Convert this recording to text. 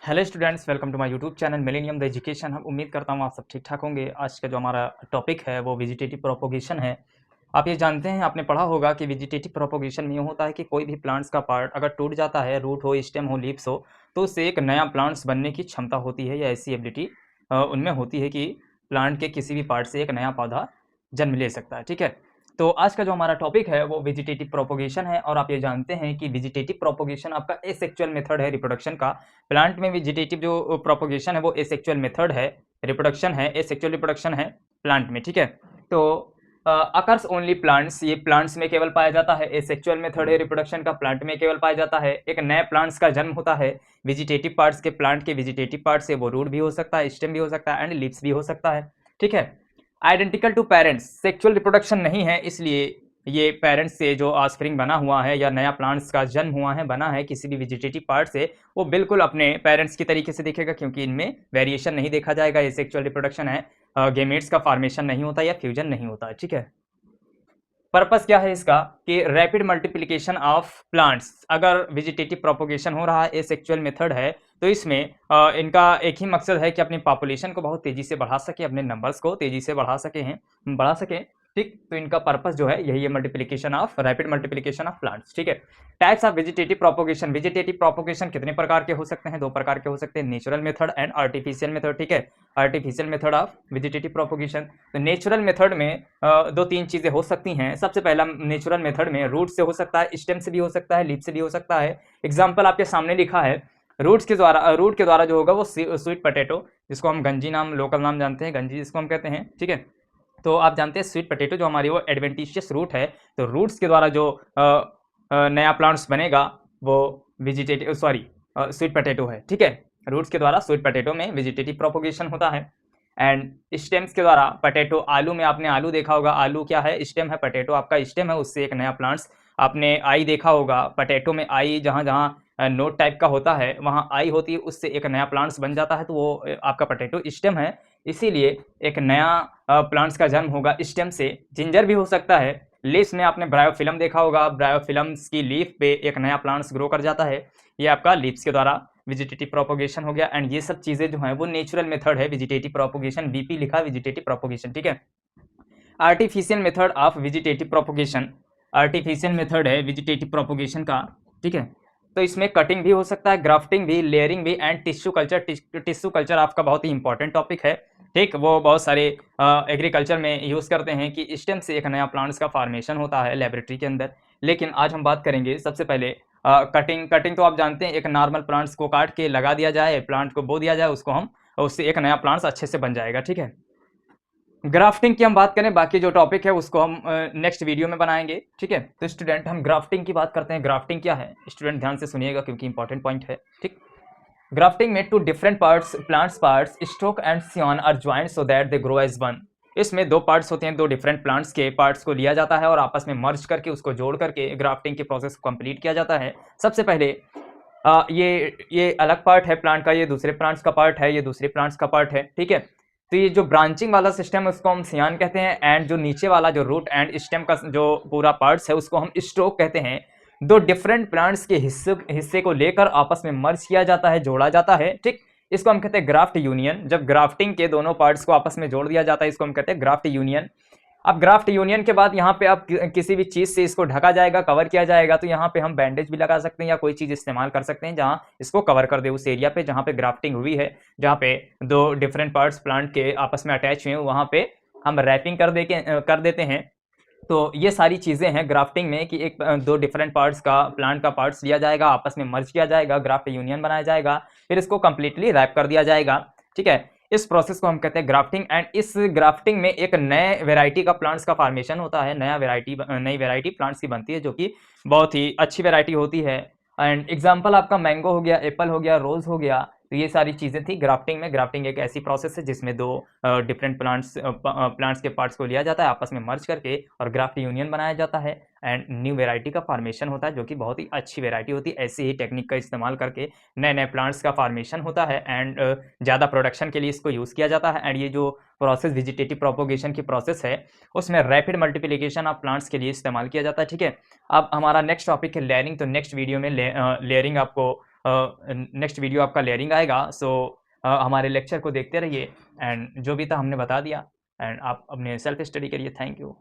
Hello students, welcome to my YouTube channel Millennium the education. हम उम्मीद करता हूँ आप सब ठीक ठाक होंगे। आज का जो हमारा टॉपिक है वो वेजिटेटिव प्रोपोगेशन है। आप ये जानते हैं, आपने पढ़ा होगा कि वेजिटेटिव प्रोपोगेशन में ये होता है कि कोई भी प्लांट्स का पार्ट अगर टूट जाता है, रूट हो, स्टेम हो, लीव्स हो, तो उससे एक नया प्लांट्स बनने की क्षमता होती है या ऐसी एबिलिटी उनमें होती है कि प्लांट के किसी भी पार्ट से एक नया पौधा जन्म ले सकता है। ठीक है, तो आज का जो हमारा टॉपिक है वो वेजिटेटिव प्रोपोगेशन है। और आप ये जानते हैं कि वेजिटेटिव प्रोपोगेशन आपका एसेक्सुअल मेथड है रिप्रोडक्शन का। प्लांट में वेजिटेटिव जो प्रोपोगेशन है वो एसेक्सुअल मेथड है, रिप्रोडक्शन है, एसेक्सुअल रिप्रोडक्शन है प्लांट में। ठीक है, तो अकर्स ओनली प्लांट्स, ये प्लांट्स में केवल पाया जाता है। एसेक्सुअल मेथड है रिप्रोडक्शन का, प्लांट में केवल पाया जाता है। एक नए प्लांट्स का जन्म होता है वेजिटेटिव पार्ट्स के, प्लांट के वेजिटेटिव पार्ट से। वो रूट भी हो सकता है, स्टेम भी हो सकता है एंड लीव्स भी हो सकता है। ठीक है, identical to parents, sexual reproduction नहीं है, इसलिए ये पेरेंट्स से जो ऑफस्प्रिंग बना हुआ है या नया प्लांट्स का जन्म हुआ है, बना है किसी भी वेजिटेटिव पार्ट से, वो बिल्कुल अपने पेरेंट्स की तरीके से दिखेगा, क्योंकि इनमें वेरिएशन नहीं देखा जाएगा। ये सेक्सुअल रिप्रोडक्शन है, गेमेट्स का फॉर्मेशन नहीं होता या फ्यूजन नहीं होता है। ठीक है, पर्पस क्या है इसका कि रैपिड मल्टीप्लिकेशन ऑफ प्लांट्स। अगर वेजिटेटिव प्रोपोगेशन हो रहा है, एसेक्सुअल मेथड है, तो इसमें इनका एक ही मकसद है कि अपनी पॉपुलेशन को बहुत तेजी से बढ़ा सके, अपने नंबर्स को तेजी से बढ़ा सके। ठीक, तो इनका पर्पस जो है यही है, multiplication of, rapid multiplication of plants. ठीक है, types of vegetative propagation. Vegetative propagation कितने प्रकार के हो सकते हैं? दो प्रकार के हो सकते हैं, natural method and artificial method. ठीक है, artificial method of vegetative propagation. तो नेचुरल मेथड में दो तीन चीजें हो सकती हैं। सबसे पहला, नेचुरल मेथड में रूट से हो सकता है, स्टेम से भी हो सकता है, लीफ से भी हो सकता है। एग्जाम्पल आपके सामने लिखा है, रूट के द्वारा जो होगा वो स्वीट पोटैटो, जिसको हम गंजी नाम, लोकल नाम जानते हैं, गंजी जिसको हम कहते हैं। ठीक है, तो आप जानते हैं स्वीट पोटैटो जो हमारी वो एडवेंटिशियस रूट है, तो रूट्स के द्वारा जो नया प्लांट्स बनेगा वो वेजिटेटिव, सॉरी, स्वीट पोटैटो है। ठीक है, रूट्स के द्वारा स्वीट पोटैटो में वेजिटेटिव प्रोपोगेशन होता है। एंड स्टेम्स के द्वारा, पोटैटो, आलू में आपने आलू देखा होगा, आलू क्या है? स्टेम है, पोटैटो आपका स्टेम है, उससे एक नया प्लांट्स। आपने आई देखा होगा, पोटैटो में आई जहाँ जहाँ नोट टाइप का होता है वहाँ आई होती है, उससे एक नया प्लांट्स बन जाता है, तो वो आपका पोटैटो स्टेम है। इसीलिए एक नया प्लांट्स का जन्म होगा स्टेम से। जिंजर भी हो सकता है। लीव्स में आपने ब्रायोफिलम देखा होगा, ब्रायोफिलम्स की लीफ पे एक नया प्लांट्स ग्रो कर जाता है, ये आपका लीव्स के द्वारा वेजिटेटिव प्रोपोगेशन हो गया। एंड ये सब चीजें जो हैं वो नेचुरल मेथड है वेजिटेटिव प्रोपोगेशन, बीपी लिखा वेजिटेटिव प्रोपोगेशन। ठीक है, artificial method of vegetative propagation, artificial method है वेजिटेटिव प्रोपोगेशन का। ठीक है, तो इसमें कटिंग भी हो सकता है, ग्राफ्टिंग भी, लेयरिंग भी and tissue culture. Tissue culture आपका बहुत ही इंपॉर्टेंट टॉपिक है। ठीक, वो बहुत सारे एग्रीकल्चर में यूज करते हैं कि स्टेम से एक नया प्लांट्स का फॉर्मेशन होता है लेबोरेटरी के अंदर। लेकिन आज हम बात करेंगे सबसे पहले कटिंग तो आप जानते हैं, एक नॉर्मल प्लांट्स को काट के लगा दिया जाए, प्लांट को बो दिया जाए, उससे एक नया प्लांट्स अच्छे से बन जाएगा। ठीक है, ग्राफ्टिंग की हम बात करें, बाकी जो टॉपिक है उसको हम नेक्स्ट वीडियो में बनाएंगे। ठीक है, तो स्टूडेंट हम ग्राफ्टिंग की बात करते हैं। ग्राफ्टिंग क्या है स्टूडेंट, ध्यान से सुनिएगा क्योंकि इंपॉर्टेंट पॉइंट है। ठीक, ग्राफ्टिंग में two different parts, plants parts, stock and scion are joint so that they grow as one. इसमें दो पार्ट्स होते हैं, दो डिफरेंट प्लांट्स के पार्ट्स को लिया जाता है और आपस में मर्ज करके उसको जोड़ करके ग्राफ्टिंग के प्रोसेस को कंप्लीट किया जाता है। सबसे पहले ये अलग पार्ट है प्लांट का, ये दूसरे प्लांट्स का पार्ट है, ये दूसरे प्लांट्स का पार्ट है। ठीक है, तो ये जो ब्रांचिंग वाला सिस्टम है उसको हम सियान कहते हैं, एंड जो नीचे वाला जो रूट एंड स्टेम का जो पूरा पार्ट्स है उसको हम स्टोक कहते हैं। दो डिफरेंट प्लांट्स के हिस्से को लेकर आपस में मर्ज किया जाता है, जोड़ा जाता है। ठीक, इसको हम कहते हैं ग्राफ्ट यूनियन। जब ग्राफ्टिंग के दोनों पार्ट्स को आपस में जोड़ दिया जाता है, इसको हम कहते हैं ग्राफ्ट यूनियन। अब ग्राफ्ट यूनियन के बाद यहाँ पे अब किसी भी चीज से इसको ढका जाएगा, कवर किया जाएगा, तो यहाँ पे हम बैंडेज भी लगा सकते हैं या कोई चीज इस्तेमाल कर सकते हैं जहाँ इसको कवर कर दे उस एरिया पे जहाँ पे ग्राफ्टिंग हुई है, जहाँ पे दो डिफरेंट पार्ट्स प्लांट के आपस में अटैच हुए हैं, वहाँ पे हम रैपिंग कर देते हैं। तो ये सारी चीजें हैं ग्राफ्टिंग में कि एक दो डिफरेंट पार्ट्स का, प्लांट का पार्ट्स लिया जाएगा, आपस में मर्ज किया जाएगा, ग्राफ्ट यूनियन बनाया जाएगा, फिर इसको कंप्लीटली रैप कर दिया जाएगा। ठीक है, इस प्रोसेस को हम कहते हैं ग्राफ्टिंग। एंड इस ग्राफ्टिंग में एक नए वेराइटी का प्लांट्स का फॉर्मेशन होता है, नई वेराइटी प्लांट्स की बनती है, जो कि बहुत ही अच्छी वेराइटी होती है। एंड एग्जाम्पल आपका मैंगो हो गया, एप्पल हो गया, रोज हो गया। तो ये सारी चीजें थी ग्राफ्टिंग में। ग्राफ्टिंग एक ऐसी प्रोसेस है जिसमें दो डिफरेंट प्लांट्स के पार्ट्स को लिया जाता है, आपस में मर्ज करके और ग्राफ्ट यूनियन बनाया जाता है एंड न्यू वेराइटी का फॉर्मेशन होता है, जो कि बहुत ही अच्छी वेराइटी होती है। ऐसी ही टेक्निक का इस्तेमाल करके नए नए प्लांट्स का फॉर्मेशन होता है एंड ज़्यादा प्रोडक्शन के लिए इसको यूज़ किया जाता है। एंड ये जो प्रोसेस वेजिटेटिव प्रोपोगेशन की प्रोसेस है उसमें रैपिड मल्टीप्लिकेशन ऑफ प्लांट्स के लिए इस्तेमाल किया जाता है। ठीक है, अब हमारा नेक्स्ट टॉपिक है लेयरिंग। तो नेक्स्ट वीडियो में लेयरिंग आपको नेक्स्ट वीडियो आपका लेयरिंग आएगा। सो हमारे लेक्चर को देखते रहिए एंड जो भी था हमने बता दिया एंड आप अपने सेल्फ स्टडी करिए। Thank you.